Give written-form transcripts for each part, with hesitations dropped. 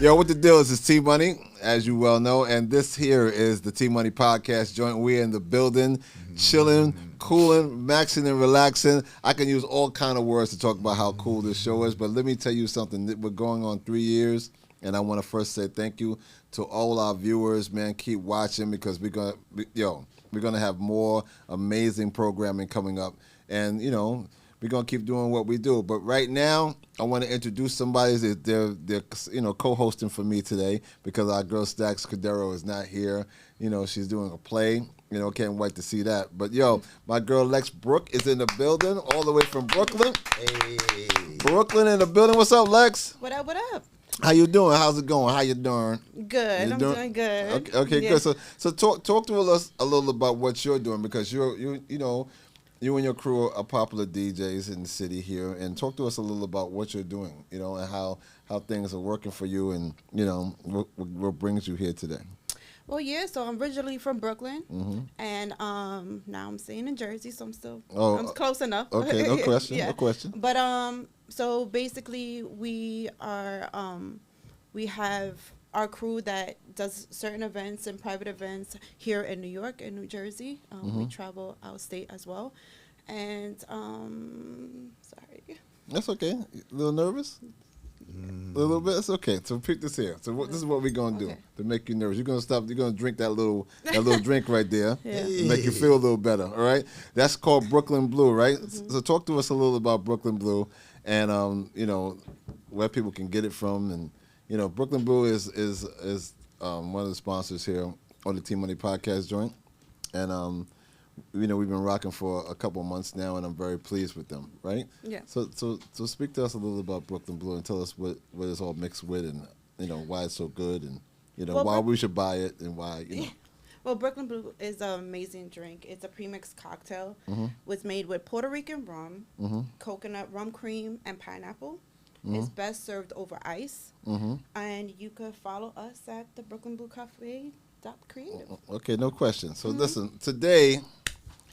Yo, what the deal is? It's T-Money, as you well know, and this here is the T-Money Podcast joint. We're in the building, chilling, cooling, maxing, and relaxing. I can use all kind of words to talk about how cool this show is, but let me tell you something. We're going on 3 years, and I want to first say thank you to all our viewers, man. Keep watching because we're gonna have more amazing programming coming up, and we're gonna keep doing what we do. But right now, I want to introduce somebody. They're co-hosting for me today because our girl Stax Cadero is not here. She's doing a play. Can't wait to see that. But my girl Lex Brooke is in the building, all the way from Brooklyn. Hey, Brooklyn in the building. What's up, Lex? What up? What up? How you doing? How's it going? How you doing? Good. I'm doing good. Okay, Yeah. good. So talk to us a little about what you're doing because you and your crew are popular DJs in the city here, and talk to us a little about what you're doing, and how things are working for you, and what brings you here today. Well, yeah. So I'm originally from Brooklyn, and now I'm staying in Jersey. So I'm close enough. Okay, no question. Yeah. No question. But so basically we are we have our crew that does certain events and private events here in New York and New Jersey. We travel out state as well. And sorry. That's okay. A little nervous? A little bit? It's okay. So pick this here. So this is what we're going to do to make you nervous. You're going to stop. You're going to drink that little drink right there to make you feel a little better, all right? That's called Brooklyn Blue, right? So talk to us a little about Brooklyn Blue and, where people can get it from. And, Brooklyn Blue is one of the sponsors here on the T-Money Podcast joint. And, we've been rocking for a couple of months now, and I'm very pleased with them, right? Yeah. So speak to us a little about Brooklyn Blue and tell us what it's all mixed with, and why it's so good, and why we should buy it, and why. Well, Brooklyn Blue is an amazing drink. It's a premixed cocktail. Was made with Puerto Rican rum, coconut rum cream, and pineapple. It's best served over ice. And you could follow us at the Brooklyn Blue Cafe. Creative. Okay, no question. So listen, today,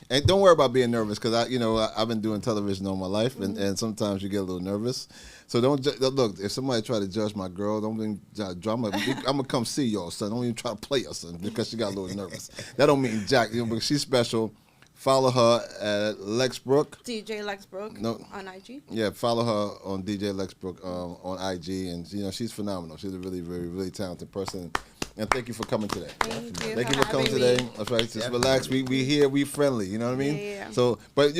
and don't worry about being nervous because I've been doing television all my life, and sometimes you get a little nervous. So don't look. If somebody try to judge my girl, don't even drama. I'm gonna come see y'all, son. Don't even try to play us, son, because she got a little nervous. That don't mean jack, because she's special. Follow her at Lex Brooke. DJ Lex Brooke on IG. Yeah, follow her on DJ Lex Brooke on IG, and she's phenomenal. She's a really, really, really talented person. And thank you for coming today. Thank you for coming today. That's right. Just relax. We here. We friendly. You know what I mean? Yeah. So, but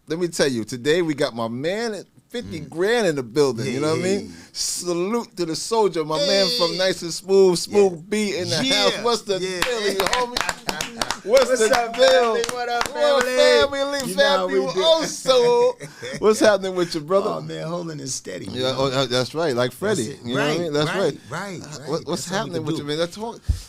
let me tell you. Today we got my man at 50 grand in the building. You know what I mean? Salute to the soldier, my man from Nice and Smooth beat in the house. What's the deal, homie? What's up, deal? What up, family? Family. Also, what's happening with your brother? Oh man, holding it steady. Yeah, that's right. Like Freddie. You know what I mean? That's right. Right. What's happening with you, man?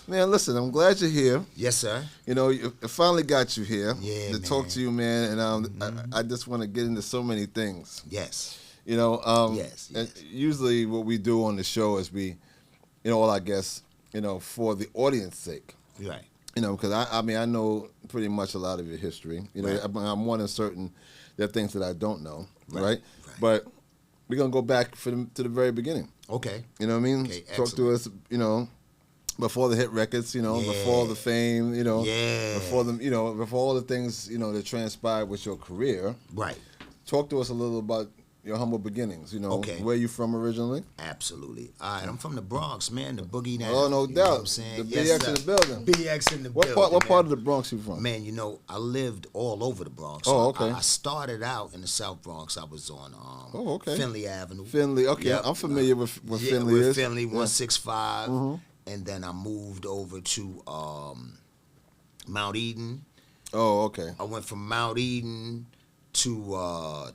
Man, listen, I'm glad you're here. Yes, sir. I finally got you here to talk to you, man. And I just want to get into so many things. Yes. Yes. And usually what we do on the show is we, all our guests, for the audience sake. Right. Because I know pretty much a lot of your history. I'm one in certain, there are things that I don't know, right? But we're going to go back to the very beginning. Okay. You know what I mean? Okay, Talk to us, before the hit records, before the fame, before before all the things, that transpired with your career. Right. Talk to us a little about your humble beginnings, where you from originally? Absolutely. All right, I'm from the Bronx, man, the boogie down. Oh, no you doubt. Know what I'm saying? The BX in the building. BX in the building. What part of the Bronx you from? Man, I lived all over the Bronx. Oh, okay. I started out in the South Bronx. I was on okay. Finley Avenue. Finley, okay. Yep. I'm familiar with Finley is. Finley 165. And then I moved over to Mount Eden. Oh, okay. I went from Mount Eden to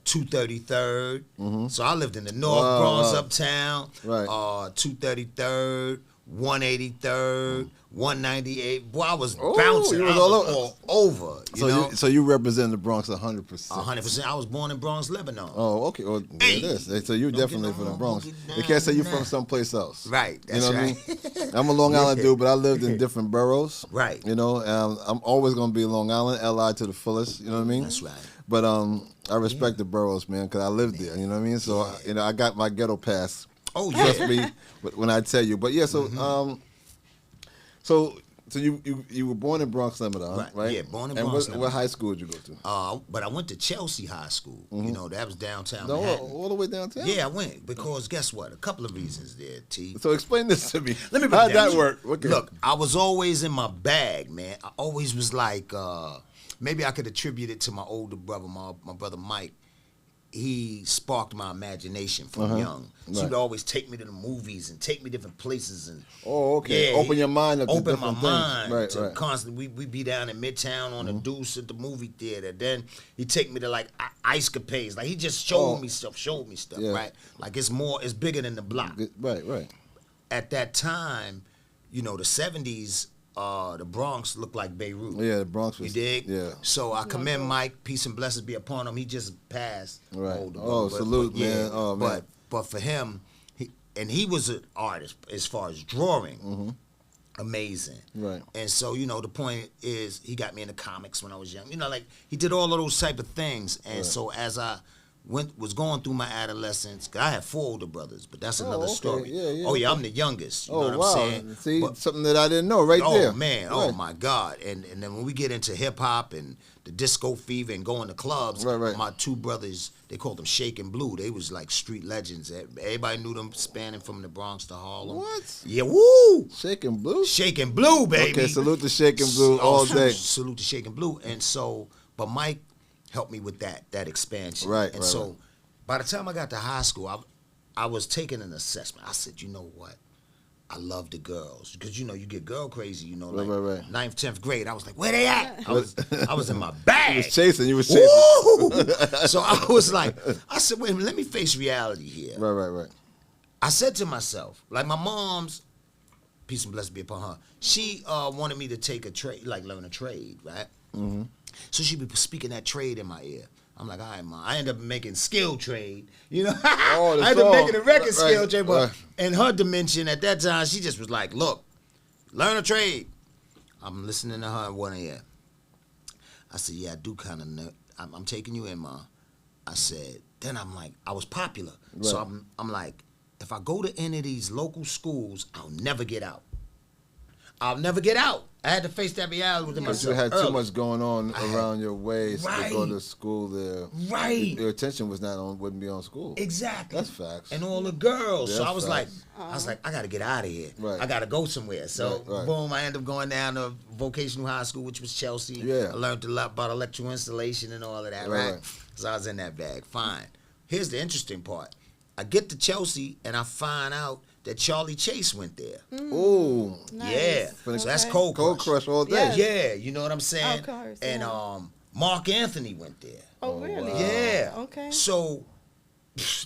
233rd. So I lived in the North Bronx uptown. Right. 233rd, 183rd, 198. Boy, I was Oh, bouncing. you was I was all over. So you represent the Bronx 100%. 100%. I was born in Bronx, Lebanon. Oh, okay. Well, there it is. So you're definitely from the Bronx. You can't say you're from someplace else. Right. That's right. I mean? I'm a Long Island dude, but I lived in different boroughs. Right. I'm always going to be Long Island, LI to the fullest. You know what I mean? That's right. But I respect the boroughs, man, because I lived there. You know what I mean? So I got my ghetto pass Oh, yeah. Trust me when I tell you. But yeah, so you were born in Bronx Lebanon, right? Yeah, born in and Bronx. What high school did you go to? But I went to Chelsea High School. You know, that was downtown No, Manhattan. all the way downtown? Yeah, I went because guess what? A couple of reasons there, T. So explain this to me. Let me break How'd it down that to you. work? Okay. Look, I was always in my bag, man. I always was like, maybe I could attribute it to my older brother, my brother Mike. He sparked my imagination from young. So he'd always take me to the movies and take me different places and okay. Open your mind up to open different my things. mind to constantly. We'd be down in Midtown on the Deuce at the movie theater. Then he'd take me to like ice capades. Like he just showed me stuff, right? Like it's bigger than the block. Right. At that time, you know, the 70s, the Bronx looked like Beirut. Yeah, the Bronx was. You dig? Yeah. So I commend Mike. Peace and blessings be upon him. He just passed. Right. But Salute, man. Oh, man. But for him, he was an artist as far as drawing. Amazing. Right. And so, you know, the point is he got me into comics when I was young. You know, like he did all of those type of things. And so as I was going through my adolescence, 'cause I had 4 older brothers, but that's another story. Yeah, oh yeah, I'm the youngest. You know what I'm saying? See, But, something that I didn't know there. oh man, right. oh my God. And then when we get into hip hop and the disco fever and going to clubs, my 2 brothers, they called them Shake and Blue. They was like street legends. Everybody knew them spanning from the Bronx to Harlem. What? Yeah, woo! Shake and Blue? Shake and Blue, baby. Okay, salute to Shake and Blue all day. Salute to Shake and Blue. And so, but Mike helped me with that expansion. Right, and so by the time I got to high school, I was taking an assessment. I said, you know what? I love the girls. Because, you know, you get girl crazy, you know, like 9th, 10th grade. I was like, where they at? I was in my bag. You was chasing. Woo! So I was like, I said, wait a minute, let me face reality here. Right. I said to myself, like my mom's, peace and blessings be upon her, she wanted me to take a trade, like learn a trade, right? So she'd be speaking that trade in my ear. I'm like, all right, Mom. I end up making skill trade. You know, I ended up making a record skill trade. But in her dimension at that time, she just was like, look, learn a trade. I'm listening to her in one ear. I said, yeah, I do kind of know. I'm taking you in, Ma. I said, then I'm like, I was popular. So I'm like, if I go to any of these local schools, I'll never get out. I'll never get out. I had to face that reality within myself. You had too much going on around your ways to go to school there. Right. Your attention wouldn't be on school. Exactly. That's facts. And all the girls. So I was facts. like, I got to get out of here. Right. I got to go somewhere. So boom, I ended up going down to vocational high school, which was Chelsea. Yeah. I learned a lot about electrical installation and all of that, right? So I was in that bag. Fine. Here's the interesting part. I get to Chelsea and I find out that Charlie Chase went there. Ooh. Nice. Yeah. So that's Cold Crush. Cold Crush all day. Yeah, you know what I'm saying? Of course, and Mark Anthony went there. Oh, really? Wow. Yeah. Okay. So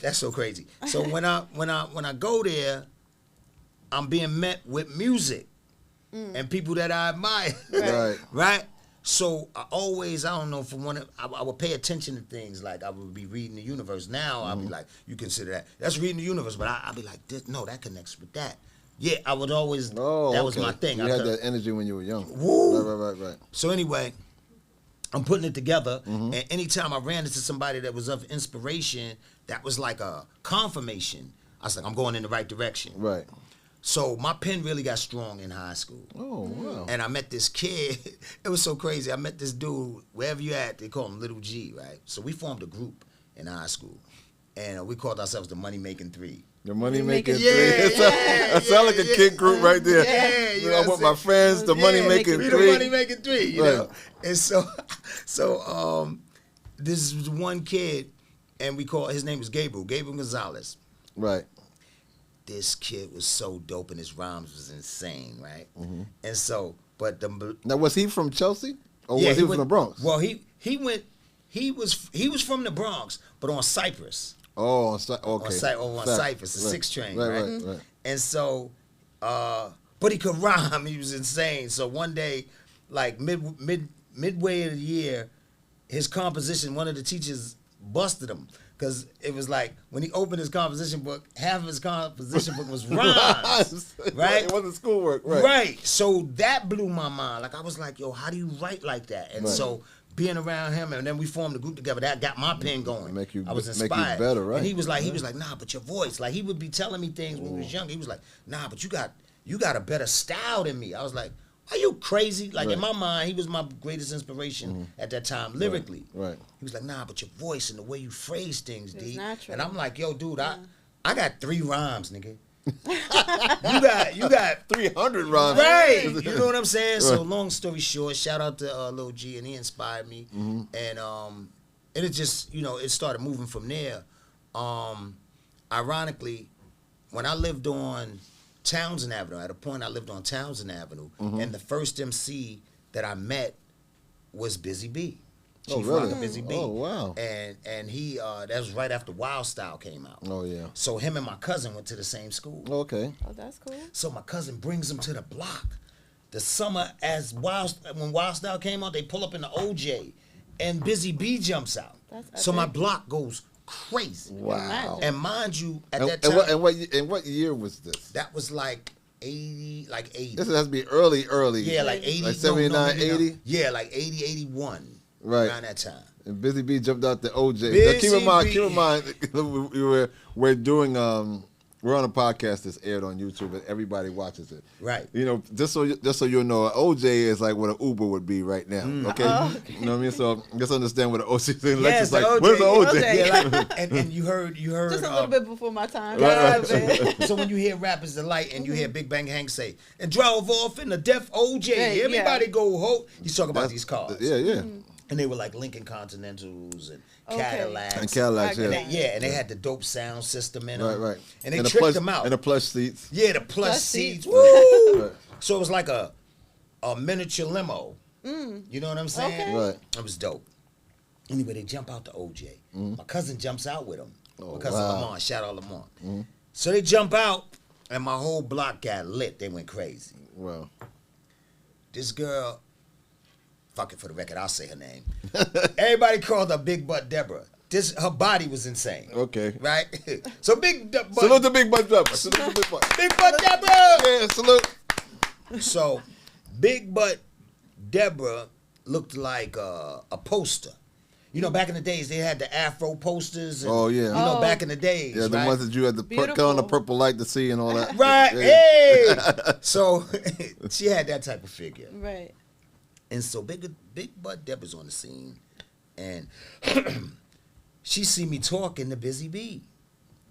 that's so crazy. So when I go there, I'm being met with music and people that I admire. Right. Right? So I don't know, I would pay attention to things like I would be reading the universe. Now I'll be like, you consider that. That's reading the universe. But I'll be like, no, that connects with that. Yeah, I would always, that was my thing. You had that energy when you were young. Woo! Right. So anyway, I'm putting it together, and anytime I ran into somebody that was of inspiration, that was like a confirmation. I was like, I'm going in the right direction. Right. So my pen really got strong in high school. Oh, wow. And I met this kid. It was so crazy. I met this dude, wherever you at, they call him Little G, right? So we formed a group in high school, and we called ourselves the Money Making Three. The Money Making Three. Yeah, that sounds like a kid group right there. Yeah, you know I'm with my friends, the Money Making we Three. The Money Making Three, you know? And so this was one kid, and his name was Gabriel Gonzalez. Right. This kid was so dope and his rhymes was insane, right? And so, but now was he from Chelsea or was he from the Bronx? Well, he was from the Bronx, but on Cypress. Oh, okay. On Cypress, the 6 train, right? And so, but he could rhyme. He was insane. So one day, like midway of the year, his composition, one of the teachers busted him. Because it was like, when he opened his composition book, half of his composition book was rhymes, right? It wasn't schoolwork, right? Right. So that blew my mind. Like, I was like, yo, how do you write like that? And so being around him, and then we formed a group together. That got my pen going. I was inspired. Make you better, right? And he was like, nah, but your voice. Like, he would be telling me things when we was young. He was like, nah, but you got a better style than me. I was like, are you crazy? Like, in my mind, he was my greatest inspiration at that time, lyrically. Right. He was like, nah, but your voice and the way you phrase things, It's D. natural. And I'm like, yo, dude, I got 3 rhymes, nigga. you got 300 rhymes. right. You know what I'm saying? So long story short, shout out to Lil G, and he inspired me. And it just, it started moving from there. Ironically, when I lived on Townsend Avenue, at a point I lived on Townsend Avenue, and the first MC that I met was Busy B. Chief Rocker Busy B. Oh, wow. And he that was right after Wild Style came out. Oh, yeah. So him and my cousin went to the same school. Okay. Oh, that's cool. So my cousin brings him to the block. The summer when Wild Style came out, they pull up in the OJ, and Busy B jumps out. That's so my epic. block goes crazy. Wow. And mind you, at that time, And what year was this? that was like 80. This has to be early. Yeah, like 80. Like 79, 80? Yeah, like 80, 81. Right. Around that time. And Busy B jumped out the OJ. Busy Now, keep in B. mind, we're doing we're on a podcast that's aired on YouTube and everybody watches it. Right. Just so you know, OJ is like what an Uber would be right now. Okay? Okay. You know what I mean? So just understand what an OJ is. Yes, like, the OJ. where's the OJ? OJ. Yeah, like, and you heard. Just a little bit before my time. Right. So when you hear Rappers Delight and you hear Big Bang Hank say, and drove off in the deaf OJ, Yeah, everybody go ho. He's talking about these cars. Yeah. And they were like Lincoln Continentals and Okay. Cadillacs. And Cadillacs, Okay. yeah. And they had the dope sound system in them. Right. And they the tricked plush, them out. And the plush seats. Yeah, the plush Plush seats. seats. Woo! Right. So it was like a miniature limo. You know what I'm saying? Okay. Right. It was dope. Anyway, they jump out to OJ. My cousin jumps out with him. Oh, My cousin wow. Lamont, shout out Lamont. So they jump out, and my whole block got lit. They went crazy. Well. This girl, fuck it for the record, I'll say her name. Everybody called her Big Butt Deborah. Her body was insane. Okay. Right? So Big Butt. Salute the Big Butt Deborah. Salute the Big Butt. Big Butt Deborah! Yeah, salute. So, Big Butt Deborah looked like a poster. Back in the days, they had the Afro posters. And, Oh, yeah. back in the days. Yeah, the right? ones that you had to put on the purple light to see and all that. Right. Yeah. Hey! So, she had that type of figure. Right. And so, Big Butt Deborah's on the scene. And she see me talking to Busy B.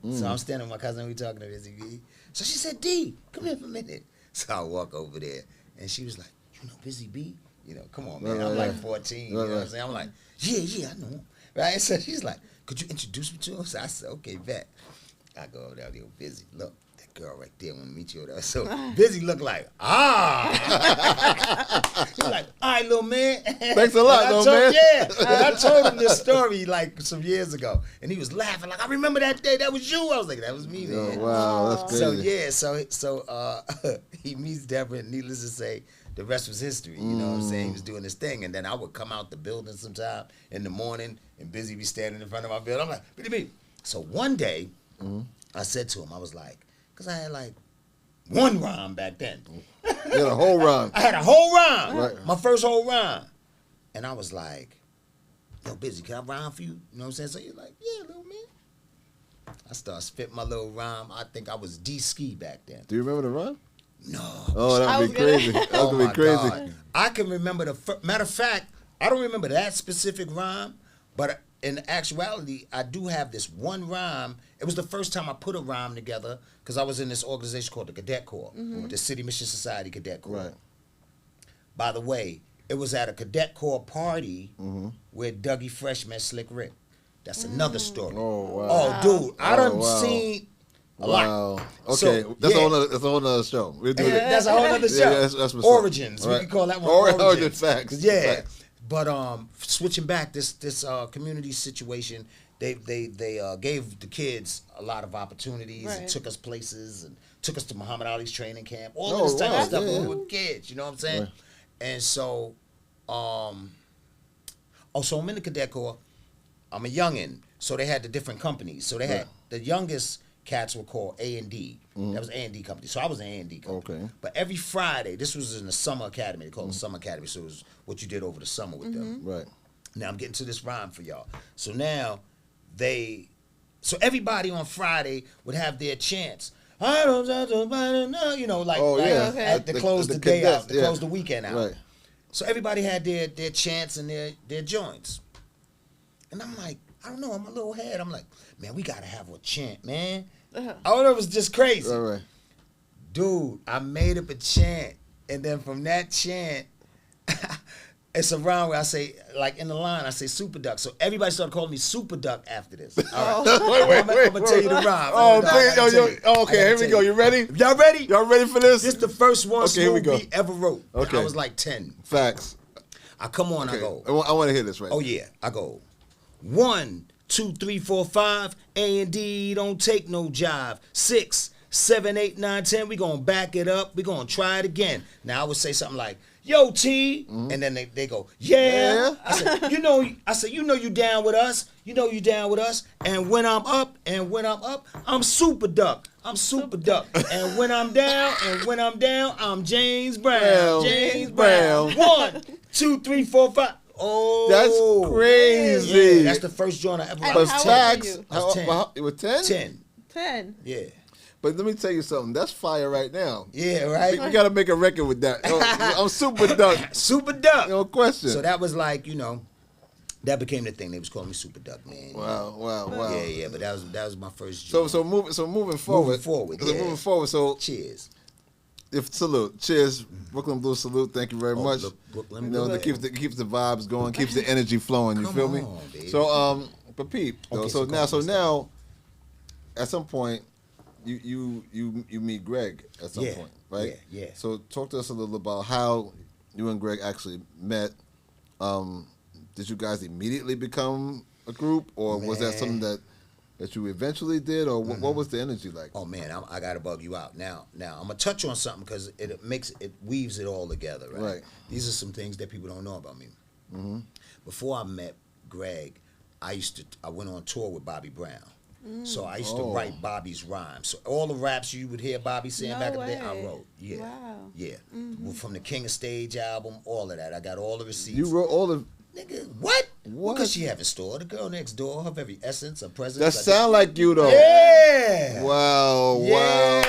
So, I'm standing with my cousin, we talking to Busy B. So, she said, D, come here for a minute. So, I walk over there. And she was like, you know Busy B? Come on, man. I'm like 14. You know what I'm saying? I'm like, yeah, I know him. Right? So she's like, could you introduce me to him? So I said, okay, bet. I go over there, yo, Busy. Look, that girl right there want to meet you over there. So Busy looked like, He's like, all right, little man. Thanks a lot, little man. Yeah. And I told him this story like some years ago. And he was laughing like, I remember that day. That was you. I was like, that was me, man. Oh, wow, that's crazy. So he meets Deborah, and needless to say, the rest was history. You know what I'm saying? He was doing his thing, and then I would come out the building sometime in the morning, and Busy be standing in front of my building. I'm like, Busy. So one day, I said to him, I was like, because I had like one rhyme back then. You had a whole rhyme. I had a whole rhyme, Right. my first whole rhyme, and I was like, yo, Busy, can I rhyme for you? You know what I'm saying? So you're like, yeah, little man. I started spitting my little rhyme. I think I was D-Ski back then. Do you remember the rhyme? No. Oh, that would be crazy. That was gonna be crazy. God. I can remember matter of fact, I don't remember that specific rhyme, but in actuality, I do have this one rhyme. It was the first time I put a rhyme together because I was in this organization called the Cadet Corps, the City Mission Society Cadet Corps. Right. By the way, it was at a Cadet Corps party where Dougie Fresh met Slick Rick. That's another story. Oh, wow. Oh, dude, I done wow. seen a Wow. lot. Okay, So, that's yeah. a whole nother show. We'll do that. That's a whole other show. Yeah, that's what's up. Origins. We Right. can call that one Origin Origins. facts. Yeah. Facts. But switching back, this community situation, they gave the kids a lot of opportunities and Right. took us places and took us to Muhammad Ali's training camp, all Oh, of this type wow. of stuff Yeah, when yeah. we were kids. You know what I'm saying? Right. And so, so I'm in the Cadet Corps. I'm a youngin', so they had the different companies. So they had the youngest cats were called A&D. That was A&D company. So I was an A&D company. Okay. But every Friday, this was in the summer academy. They called it the summer academy. So it was what you did over the summer with them. Right. Now I'm getting to this rhyme for y'all. So now so everybody on Friday would have their chants. I don't know, you know, like, Okay. to close the day out, to close the weekend out. Right. So everybody had their chants and their joints. And I'm like, I don't know, in my little head, I'm like, man, we gotta have a chant, man. Uh-huh. I don't know, it was just crazy. Right. Dude, I made up a chant, and then from that chant, it's a rhyme where I say, like in the line, I say Super Duck. So everybody started calling me Super Duck after this. All right. I'm gonna tell you the rhyme. Okay, here we go. You ready? Y'all ready? Y'all ready for this? This is the first one here we go. Smooth B ever wrote. Okay. I was like 10. Facts. I come on, Okay. I go. I want to hear this right Oh now. yeah, I go. 1, 2, 3, 4, 5. A and D don't take no jive. 6, 7, 8, 9, 10. We gonna back it up. We gonna try it again. Now I would say something like, "Yo T," and then they go, "Yeah." I said, you know you down with us. You know you down with us. And when I'm up, I'm Super Duck. I'm Super Duck. And when I'm down, I'm James Brown. James Brown. 1, 2, 3, 4, 5. Oh, That's crazy. Yeah, that's the first joint I ever And wrote. how old Facts. were you? I was 10. It was 10? 10. 10. Yeah. But let me tell you something. That's fire right now. Yeah, right? We got to make a record with that. I'm Super Duck. Super Duck. No question. So that was like, that became the thing. They was calling me Super Duck, man. Wow. Yeah, but that was my first So joint. moving forward. Yeah. So Cheers. salute. Cheers. Brooklyn Blue salute. Thank you very much. Brooklyn That Blue. keeps the vibes going, keeps the energy flowing. You Come feel me? on, baby. So but Pete, Okay, so so go on, now, at some point, you meet Greg at some point, right? Yeah. So talk to us a little about how you and Greg actually met. Did you guys immediately become a group, or was that something that you eventually did, or what was the energy like? Oh man, I gotta bug you out now. I'm gonna touch on something because it weaves it all together, right? Right. These are some things that people don't know about me. Mm-hmm. Before I met Greg, I went on tour with Bobby Brown. So I used to Oh. write Bobby's rhymes. So all the raps you would hear Bobby saying No back in the day, I way. wrote. Yeah. Wow. Yeah. From the King of Stage album, all of that. I got all the receipts. You wrote all the. Nigga, what? What? Because she have a store. The girl next door, her very essence, her presence. That sound like you though. Yeah. Wow. Yeah.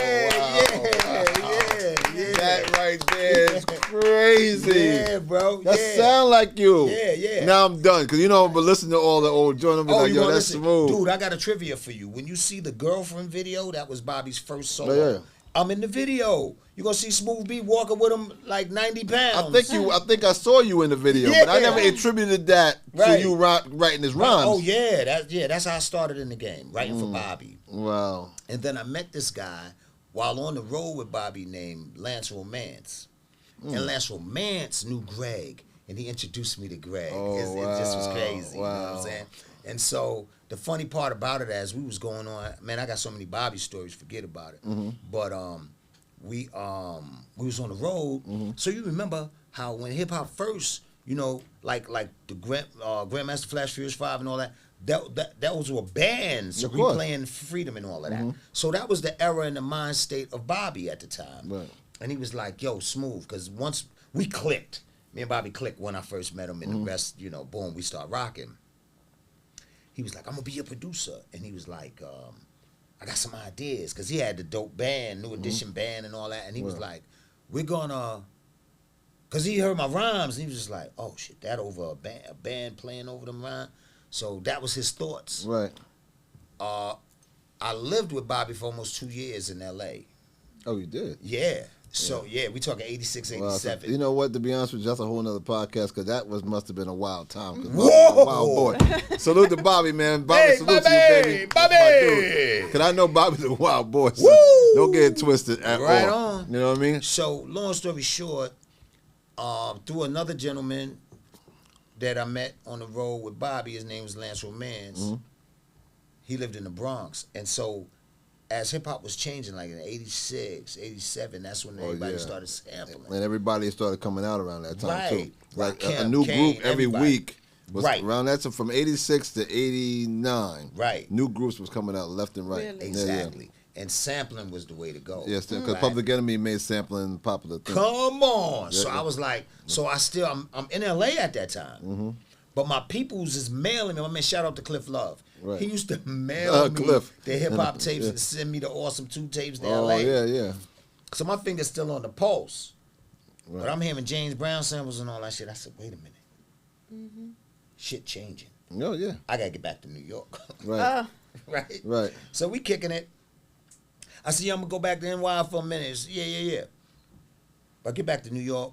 That right there is crazy. Yeah, bro. That sound like you. Yeah. Now I'm done because but listen to all the old joint. I'm like, you yo, wanna that's listen? smooth. Dude, I got a trivia for you. When you see the Girlfriend video, that was Bobby's first solo. Yeah. I'm in the video. You gonna see Smooth B walking with him like 90 pounds. I think I saw you in the video, but I never attributed that to Right. you writing his rhymes. Oh yeah, that's how I started in the game, writing for Bobby. Wow. And then I met this guy while on the road with Bobby named Lance Romance. And Lance Romance knew Greg, and he introduced me to Greg. Oh, It just was wow. crazy. You know what Wow. I'm saying? And so the funny part about it, as we was going on, man, I got so many Bobby stories, forget about it. But we was on the road. So you remember how when hip hop first, like the Grandmaster Flash Furious 5 and all that, that was were bands Of course. replaying Freedom and all of that. So that was the era and the mind state of Bobby at the time. Right. And he was like, yo, Smooth, because once we clicked, me and Bobby clicked when I first met him, and the rest, boom, we start rocking. He was like, I'm going to be your producer. And he was like, I got some ideas, because he had the dope band, New Edition band and all that. And he was like, we're going to, because he heard my rhymes, and he was just like, oh, shit, that over a band playing over them rhymes. So that was his thoughts. Right. I lived with Bobby for almost 2 years in L.A. Oh, you did? Yeah. So, we talking 86, Wow, 87. so, you know what? To be honest with you, that's a whole nother podcast because that must have been a wild time. 'Cause Whoa! Bobby's a wild boy. Salute to Bobby, man. Bobby, Hey, salute to Bobby! you, baby. Bobby! Because I know Bobby's a wild boy. So Woo! don't get it twisted at Right all. on. You know what I mean? So, long story short, through another gentleman that I met on the road with Bobby, his name was Lance Romance. He lived in the Bronx. And so, as hip-hop was changing, like in 86, 87, that's when everybody started sampling. And everybody started coming out around that time, too. Right. Like a Rakim, new Kane, group every everybody. week. Was Right. Around that, so from 86 to 89. Right. New groups was coming out left and right. Really? Exactly. And sampling was the way to go. Yes, because Right. Public Enemy made sampling popular thing. Come on. So Yeah. I was like, I'm in LA at that time. But my peoples is mailing me. My man, shout out to Cliff Love. Right. He used to mail me Cliff. the hip hop tapes and send me the Awesome 2 tapes to Oh, LA. yeah. So my finger's still on the pulse. Right. But I'm hearing James Brown samples and all that shit. I said, wait a minute. Mm-hmm. Shit changing. Oh, yeah. I got to get back to New York. Right. Right? Right. So we kicking it. I said, yeah, I'm going to go back to NY for a minute. Said, yeah. But I get back to New York,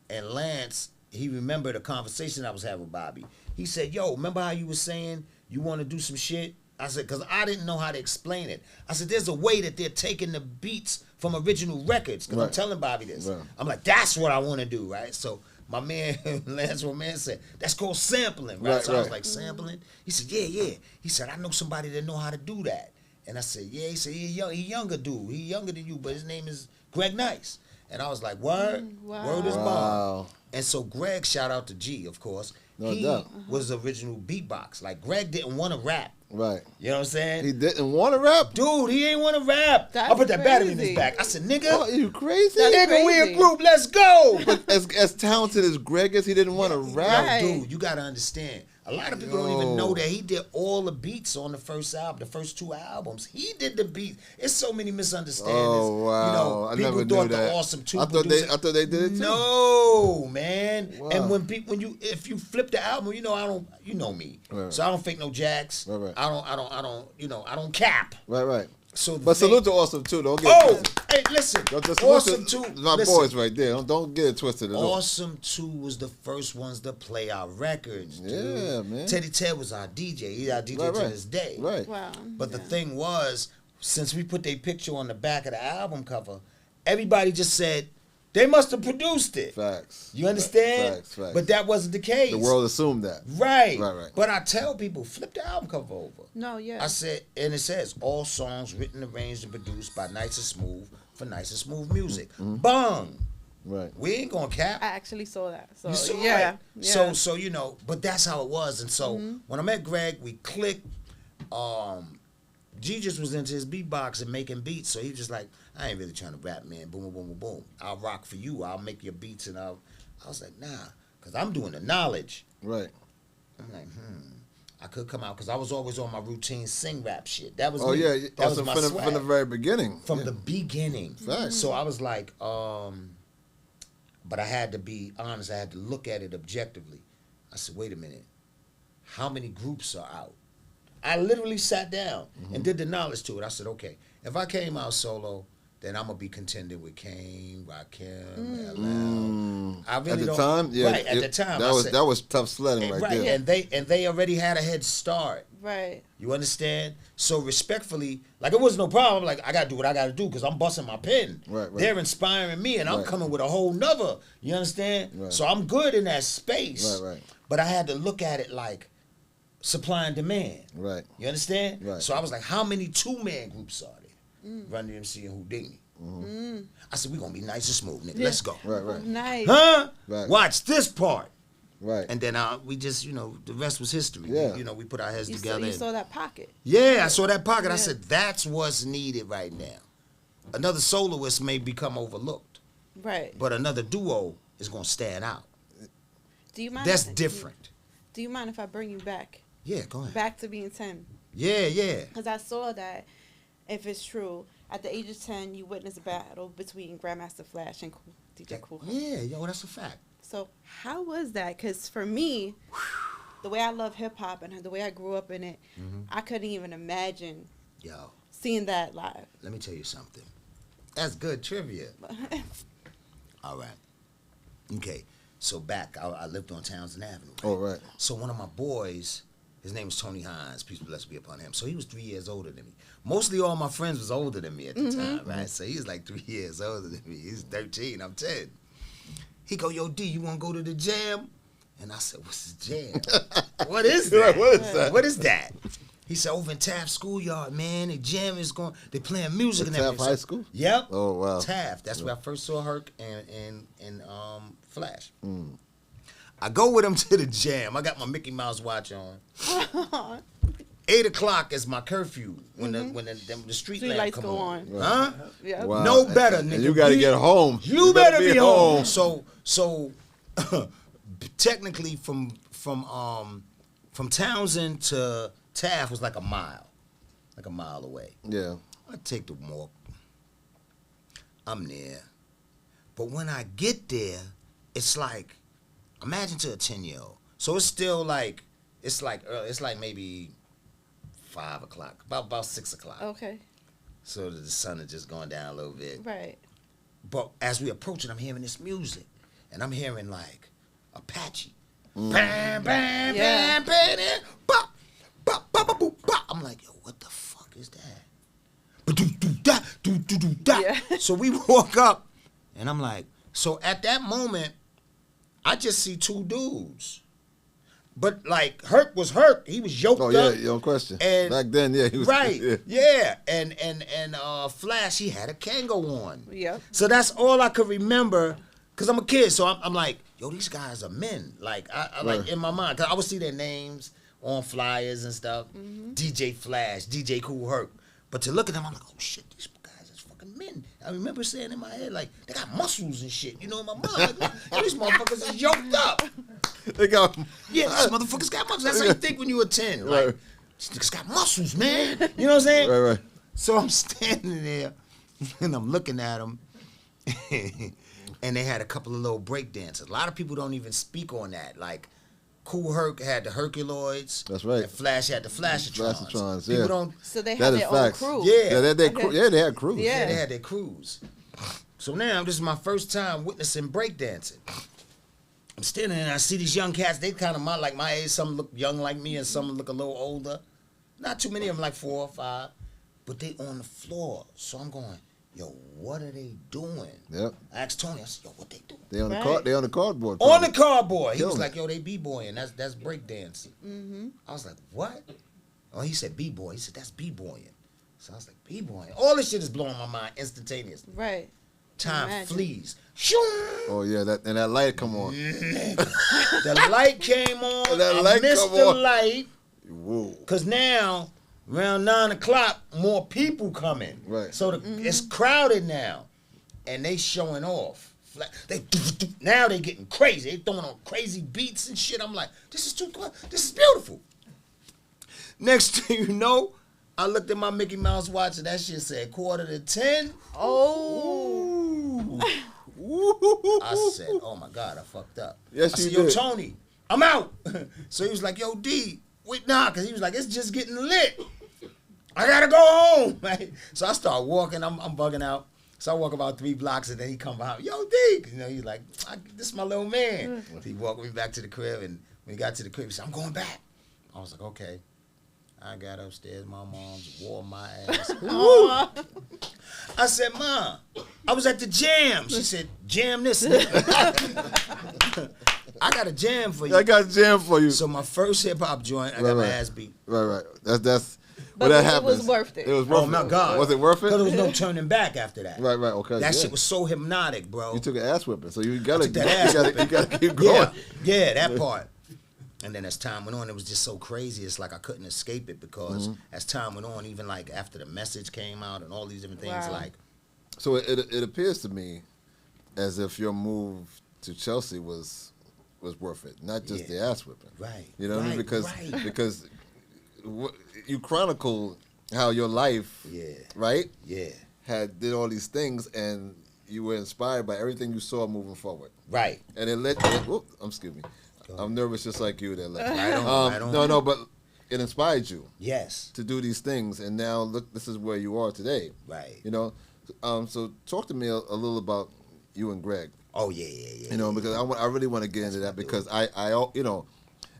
and Lance, he remembered a conversation I was having with Bobby. He said, yo, remember how you were saying you want to do some shit? I said, because I didn't know how to explain it. I said, there's a way that they're taking the beats from original records. Because I'm Right. telling Bobby this. Right. I'm like, that's what I want to do, right? So my man, Lance Roman said, that's called sampling, right? Right, So I was right. like, sampling? He said, yeah. He said, I know somebody that know how to do that. And I said, yeah. He said, he younger dude. He younger than you, but his name is Greg Nice. And I was like, word? Wow. Word is bond. Wow. And so Greg, shout out to G, of course. No he doubt. was the original beatbox. Like, Greg didn't want to rap. Right. You know what I'm saying? He didn't want to rap? Dude, he ain't want to rap. That's I put that battery in his crazy. back. I said, nigga, Oh, you crazy? That's nigga, we a crazy. group. Let's go. But as talented as Greg is, he didn't want to rap? Right. Dude, you got to understand. A lot of people don't even know that he did all the beats on the first album, the first 2 albums. He did the beats. It's so many misunderstandings. Oh, wow. You know, I people never knew thought that. the Awesome 2 I thought they did it too. No, man. Wow. And if you flip the album, you know me. Right. So I don't fake no jacks. Right. I don't cap. Right. So But the salute thing- to Awesome too. Don't get Oh, hey, listen. Don't just salute Awesome to 2. my listen, boys right there. Don't get it twisted at all. Awesome 2 was the first ones to play our records, dude. Yeah, man. Teddy Ted was our DJ. He's our DJ to Right. this day. Right. Wow. But the Yeah. thing was, since we put their picture on the back of the album cover, everybody just said, they must have produced it. Facts. You understand? Facts. But that wasn't the case. The world assumed that. Right. Right. But I tell people, flip the album cover over. No, yeah. I said, and it says, all songs written, arranged, and produced by Nice and Smooth for Nice and Smooth Music. Bang! Right. We ain't gonna cap. I actually saw that. So You saw yeah. it. Yeah. So you know, but that's how it was. And so when I met Greg, we clicked. G just was into his beatbox and making beats, so he was just like, I ain't really trying to rap, man. Boom, boom, boom, boom, boom. I'll rock for you. I'll make your beats, and I was like, nah, because I'm doing the knowledge. Right. I'm like, I could come out because I was always on my routine sing rap shit. That was Oh me. yeah. That was Also my from swag. the very beginning. From Yeah. the beginning. Facts. So I was like, but I had to be honest. I had to look at it objectively. I said, wait a minute. How many groups are out? I literally sat down and did the knowledge to it. I said, okay, if I came out solo, then I'm going to be contending with Kane, Rakim, LL. I really At the don't, time, yeah. Right, at the time. That was tough sledding right there. And they already had a head start. Right. You understand? So respectfully, like it was no problem. Like I gotta do what I gotta do because I'm busting my pen. Right. They're inspiring me, and I'm Right. coming with a whole nother. You understand? Right. So I'm good in that space. Right. But I had to look at it like supply and demand. Right. You understand? Right. So I was like, how many 2-man groups are there? Run DMC and Houdini. I said, we're gonna be nice and smooth, nigga. Yeah. Let's go. Right. Nice. Huh? Right. Watch this part. Right. And then we just, the rest was history. Yeah. We put our heads You together. and- saw that pocket. yeah, I saw that pocket. I Yeah. said, that's what's needed right now. Another soloist may become overlooked, Right. but another duo is going to stand out. Do you mind? That's different. Do you mind if I bring you back? Yeah, go ahead. Back to being 10. Yeah. Because I saw that, if it's true, at the age of 10, you witnessed a battle between Grandmaster Flash and DJ Kool. Yeah, that's a fact. So how was that? Because for me, the way I love hip hop and the way I grew up in it, I couldn't even imagine Yo, seeing that live. let me tell you something. That's good trivia. All right. Okay, so back, I lived on Townsend Avenue. Oh, right. So one of my boys, his name is Tony Hines, peace blessed be upon him. So he was 3 years older than me. Mostly all my friends was older than me at the time, right? So he was like 3 years older than me. He's 13, I'm 10. He go, yo, D, you want to go to the jam? And I said, what's the jam? What is that? What is that? What is that? He said, over in Taft Schoolyard, man, the jam is going, they playing music and Taft everything. High School? Yep. Oh, wow. Taft. That's where I first saw Herc and Flash. I go with him to the jam. I got my Mickey Mouse watch on. 8 o'clock is my curfew when the street Lights come go on. on. Huh? Yeah. Wow. No better, nigga. And you got to get home. You better be home. So technically from Townsend to Taft was like a mile away. Yeah. I take the walk. I'm there, but when I get there, it's like, imagine to a 10-year-old. So it's still like it's like early, it's like maybe 5 o'clock, about 6 o'clock. Okay. So the sun is just going down a little bit. Right. But as we approach it, I'm hearing this music, and I'm hearing like Apache. Bam, bam, Yeah. bam, bam, bam, bop, bop, bop, bop, bop, bop. I'm like, yo, what the fuck is that? Ba-doo-doo-da, doo-doo-doo-da. Yeah. So we walk up, and I'm like, so at that moment, I just see 2 dudes. But like Herc was Herc, he was yoked Oh yeah, up. no question. And Back then, yeah, he was right, Yeah. yeah. And Flash, he had a Kango on. Yep. So that's all I could remember, cause I'm a kid. So I'm like, yo, these guys are men. Like I like in my mind, cause I would see their names on flyers and stuff. DJ Flash, DJ Cool Herc. But to look at them, I'm like, oh shit, these guys is fucking men. I remember saying in my head, like, they got muscles and shit. You know, in my mind, like, yo, these motherfuckers is yoked up. They got Yeah, these motherfuckers got muscles. That's how you think when you were 10. Like, Right. these niggas got muscles, man. You know what I'm saying? right. So I'm standing there, and I'm looking at them, and they had a couple of little break dances. A lot of people don't even speak on that. Like, Cool Herc had the Herculoids. That's right. And Flash had the Flashatrons. Flashatrons, People yeah. don't. So they That had is their facts. own crew. Yeah. Yeah, they Okay. they had crews. Yeah. Yeah, they had their crews. So now this is my first time witnessing breakdancing. I'm standing there and I see these young cats. They kind of like my age. Some look young like me and some look a little older. Not too many of them, like 4 or 5. But they on the floor. So I'm going, yo, what are they doing? Yep. I asked Tony, I said, yo, what they doing? They on the Right. they on the cardboard. On probably. the cardboard. He was Killing like, yo, they b-boying. That's breakdancing. Mm-hmm. I was like, what? Oh, he said b-boy. He said, that's b-boying. So I was like, b-boying. All this shit is blowing my mind instantaneously. Right. Time Imagine. flees. Shoo! Oh yeah, that light come on. The light came on. That I light missed come the on. light. Whoa. Because now, around 9 o'clock, more people coming. Right. So it's crowded now. And they showing off. Now they getting crazy. They throwing on crazy beats and shit. I'm like, this is too close. This is beautiful. Next thing you know, I looked at my Mickey Mouse watch and that shit said 9:45. Oh. I said, oh my God, I fucked up. Yes, I you said, yo, did. Tony, I'm out. So he was like, yo, D, wait, nah, because he was like, it's just getting lit. I gotta go home. Right? So I start walking, I'm bugging out. So I walk about 3 blocks and then he come out, yo, D. You know, he's like, this is my little man. He walked me back to the crib and when he got to the crib, he said, I'm going back. I was like, okay. I got upstairs, my mom's wore my ass. I said, Ma, I was at the jam. She said, jam this nigga. I got a jam for you. I got jam for you. So my first hip hop joint, I got my Right. ass beat. Right. That's. But when that it happens, was worth it. It was worth Oh my God. Was it worth it? Because there was no turning back after that. Right. Okay. That yeah. shit was so hypnotic, bro. You took an ass whipping, so you gotta, took that ass you gotta keep going. Yeah, that part. And then as time went on, it was just so crazy. It's like I couldn't escape it because as time went on, even like after the message came out and all these different things, Wow. like, So it appears to me as if your move to Chelsea was worth it, not just Yeah. the ass whipping. right. You know what I mean? right. Because you chronicle how your life, Yeah. right, Yeah. did all these things, and you were inspired by everything you saw moving forward, Right. and it led. Excuse me, I'm nervous just like you. That led. Right on, right on. No, but it inspired you Yes. to do these things, and now look, this is where you are today. Right. You know, so talk to me a little about you and Greg. Oh yeah. You know, because I really want to get into that because I you know,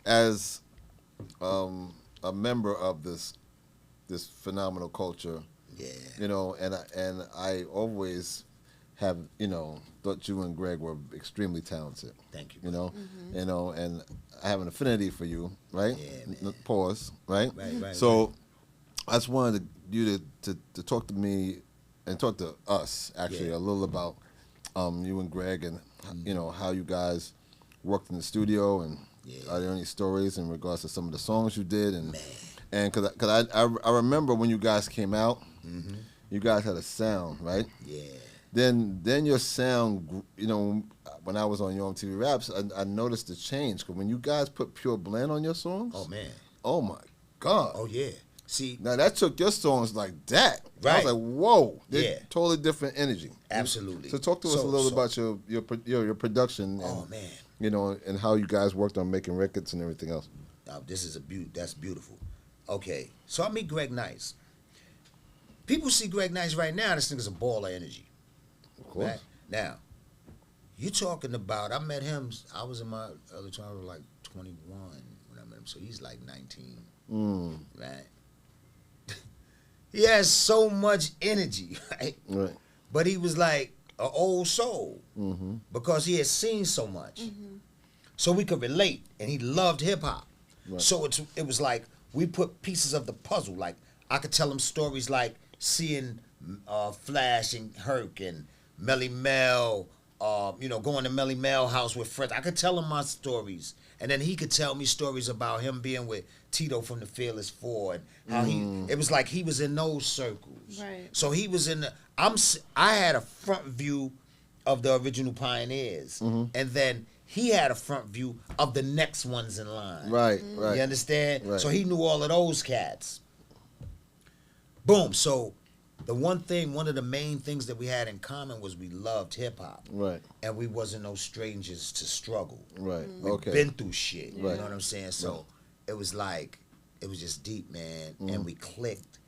as a member of this phenomenal culture, Yeah. you know, and I always have, you know, thought you and Greg were extremely talented. Thank you. You know, and I have an affinity for you, right? Yeah, man. Pause, right? Right. So I just wanted you to talk to me and talk to us actually Yeah. a little about you and Greg and you know how you guys worked in the studio and are there any stories in regards to some of the songs you did and because I remember when you guys came out, you guys had a sound, right? Yeah. then your sound, you know, when I was on Your MTV Raps, I noticed the change. Because when you guys put Pure Blend on your songs, Oh man. oh my God. Oh yeah. See, Now that took your songs like that. I Right. was like, whoa. They're Yeah. totally different energy. absolutely. So talk to us a little about your production and, Oh man. you know, and how you guys worked on making records and everything else. Now, this is that's beautiful. Okay, so I meet Greg Nice. People see Greg Nice right now. This nigga's a ball of energy. Of course. Right? Now, you talking about? I met him. I was in my early 20s, I was like 21 when I met him. So he's like 19. Right. He has so much energy, right? Right. But he was like an old soul because he had seen so much. So we could relate, and he loved hip hop. Right. So it was like we put pieces of the puzzle. Like I could tell him stories like seeing Flash and Herc and Melly Mel, you know, going to Melly Mel house with friends. I could tell him my stories, and then he could tell me stories about him being with Tito from the Fearless Four and how it was like he was in those circles. Right. So he was in the. I had a front view of the original Pioneers, and then he had a front view of the next ones in line. Right, right. You understand? Right. So he knew all of those cats. Boom. So one of the main things that we had in common was we loved hip hop. Right. And we wasn't no strangers to struggle. Right. We've Okay. been through shit. Right. You know what I'm saying? So it was like, it was just deep, man. And we clicked.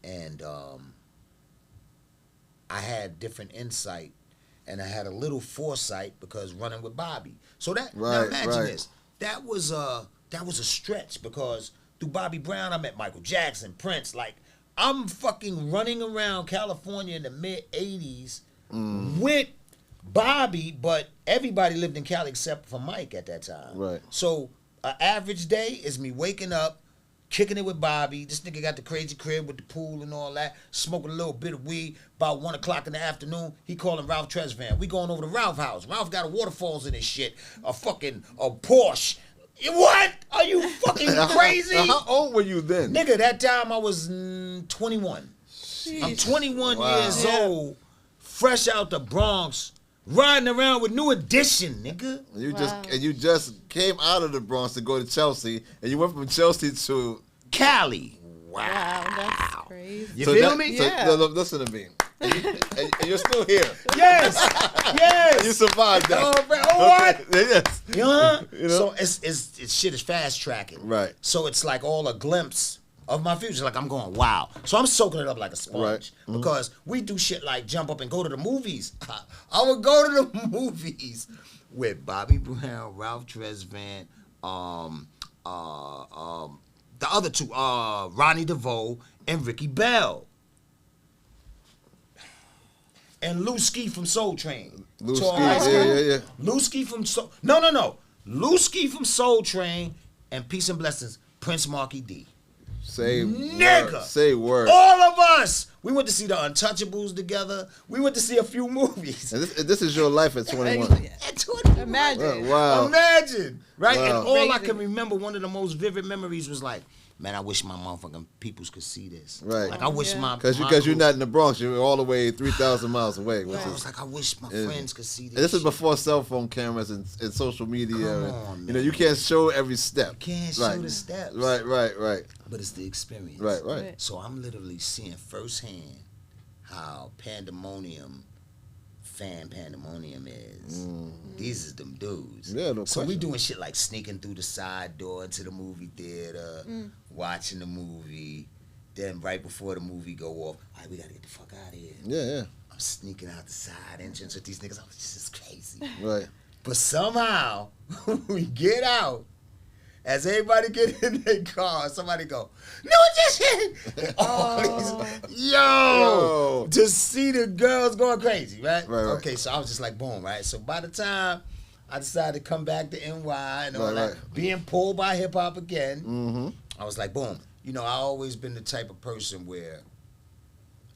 And I had different insight. And I had a little foresight because running with Bobby. So that, now imagine this. That was a stretch because through Bobby Brown, I met Michael Jackson, Prince. Like, I'm fucking running around California in the mid-'80s with Bobby, but everybody lived in Cali except for Mike at that time. Right. So an average day is me waking up, kicking it with Bobby. This nigga got the crazy crib with the pool and all that, smoking a little bit of weed. About 1 o'clock in the afternoon, he calling Ralph Tresvant. We going over to Ralph house. Ralph got a waterfalls in his shit, a Porsche. What? Are you fucking crazy? How old were you then? Nigga, that time I was 21. I'm 21 years old, fresh out the Bronx, riding around with New Edition, nigga. You just came out of the Bronx to go to Chelsea, and you went from Chelsea to Cali. Wow, that's crazy. You feel me? So, listen to me. And you're still here. Yes, yes. You survived that. Oh, man. Oh, what? Okay. Yes. You know? You know? So it's shit is fast tracking. Right. So it's like all a glimpse of my future. Like I'm going, wow. So I'm soaking it up like a sponge. Right. Because we do shit like jump up and go to the movies. I would go to the movies with Bobby Brown, Ralph Tresvant, the other two, Ronnie DeVoe and Ricky Bell. And Lou Ski from Soul Train. Lou Tall, Ski, light skin. yeah. Lou Ski from Soul... No. Lou Ski from Soul Train and Peace and Blessings, Prince Marky D. Say Nigga. word. Say word. All of us. We went to see the Untouchables together. We went to see a few movies. And this is your life at 21. At 21. Imagine. Wow. Imagine. Right? Wow. And all I Crazy. can remember, one of the most vivid memories was like, man, I wish my motherfucking peoples could see this. Right. Like, I wish my... Because my you're group- not in the Bronx. You're all the way 3,000 miles away. Which I is, was like, I wish my friends could see this. and this is shit. before cell phone cameras and social media. Come and, on, you know, you can't show every step. You can't show the steps. Right. But it's the experience. Right. So I'm literally seeing firsthand how pandemonium is. These is them dudes. Yeah, no So we question. doing shit like sneaking through the side door into the movie theater, watching the movie. Then right before the movie go off, all right, we gotta get the fuck out of here. Yeah. I'm sneaking out the side entrance with these niggas. I'm like, this is crazy. Right. But somehow we get out. As everybody get in their car, somebody go, New Edition! And all these, yo! To see the girls going crazy, right? Right. Okay, so I was just like, boom, right? So by the time I decided to come back to NY and all that, being pulled by hip hop again, I was like, boom. You know, I always been the type of person where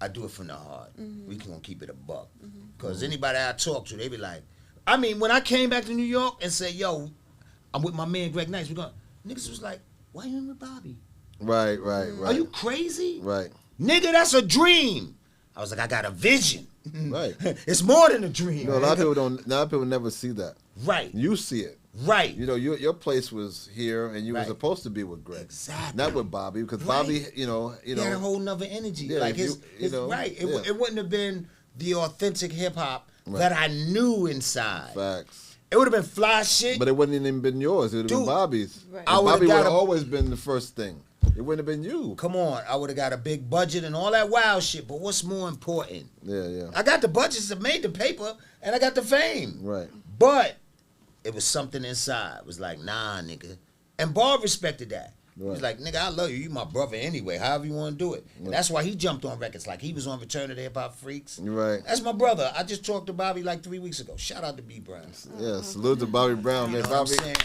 I do it from the heart. We can keep it a buck. Because anybody I talk to, they be like, I mean, when I came back to New York and said, yo, I'm with my man Greg Nice, niggas was like, why you in with Bobby? Right. Are you crazy? Right. Nigga, that's a dream. I was like, I got a vision. Right. It's more than a dream. You know, a lot of people don't. A lot of people never see that. Right. You see it. Right. You know, your place was here, and you were Right. supposed to be with Greg. Exactly. Not with Bobby, because Right. Bobby, you know, He had a whole nother energy. Yeah, like you- his, you know, right. It, yeah. it wouldn't have been the authentic hip hop Right. that I knew inside. Facts. It would have been fly shit. But it wouldn't even been yours. It would have been Dude, Bobby's. Right. I would've Bobby would got have a- always been the first thing. It wouldn't have been you. Come on, I would have got a big budget and all that wild shit. But what's more important? Yeah, yeah. I got the budgets that made the paper, and I got the fame. Right. But it was something inside. It was like, nah, nigga. And Bob respected that. He was Right. like, nigga, I love you. You my brother anyway. However you want to do it. And that's why he jumped on records. Like he was on Return of the Hip Hop Freaks. Right. That's my brother. I just talked to Bobby like 3 weeks ago. Shout out to B Brown. Yeah. Salute to Bobby Brown, You man. know what I'm Bobby, saying?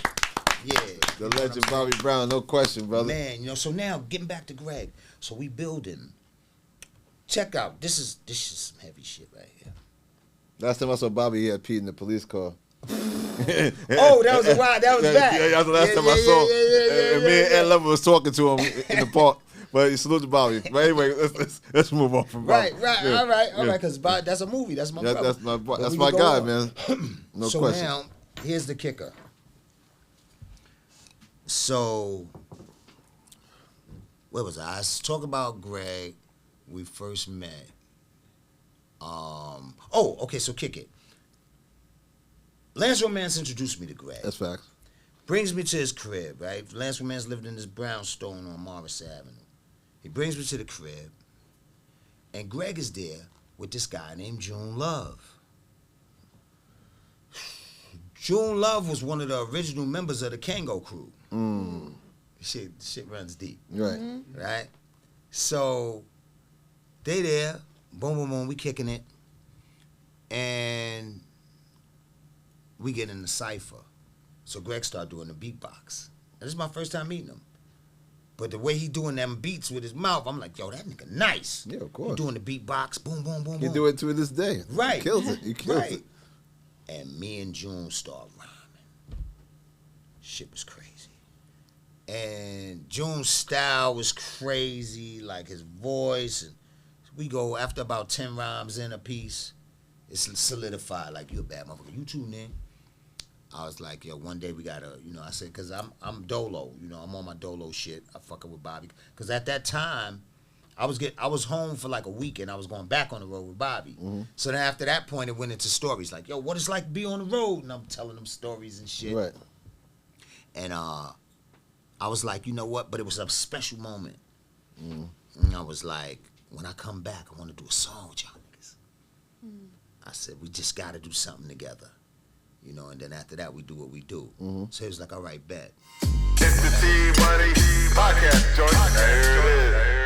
Yeah. the legend Bobby Brown, no question, brother. Man, you know, so now getting back to Greg. So we building. Check out. This is some heavy shit right here. Last time I saw Bobby, he had peed in the police car. Oh, that was a ride. That was Yeah, back. yeah, that's the last time I saw. And me and Ed Lover was talking to him in the park. But he salute to Bobby. But anyway, let's move on from Bobby. Right, Yeah, all right, yeah. Because that's a movie. That's my brother. That's my But that's we my can go guy, on. man. No so question. now, here's the kicker. So, where was I? I was talking about Greg. We first met. Okay, so kick it. Lance Romance introduced me to Greg. That's facts. Brings me to his crib, right? Lance Romance lived in this brownstone on Morris Avenue. He brings me to the crib, and Greg is there with this guy named June Love. June Love was one of the original members of the Kango crew. Shit runs deep, Right. right? So they there, boom, boom, boom, we kicking it, and we get in the cipher. So Greg started doing the beatbox. And this is my first time meeting him. But the way he doing them beats with his mouth, I'm like, yo, that nigga nice. Yeah, of He course. doing the beatbox, boom, boom, boom, He boom. do it to this day. Right. He kills it. He kills Right. it. And me and June start rhyming. Shit was crazy. And June's style was crazy, like his voice. And we go, after about 10 rhymes in a piece, it's solidified, like, you a bad motherfucker. You too, nigga. I was like, yo, one day we gotta, I said, because I'm dolo, I'm on my dolo shit. I fucking with Bobby. Because at that time, I was home for like a week and I was going back on the road with Bobby. Mm-hmm. So then after that point, it went into stories. Like, yo, what it's like to be on the road? And I'm telling them stories and shit. Right. And I was like, you know what? But it was a special moment. Mm. And I was like, when I come back, I want to do a song with y'all niggas. I said, we just got to do something together. And then after that, we do what we do. So he was like, all right, bet. It's the T-Money Podcast, Jordan. There it is.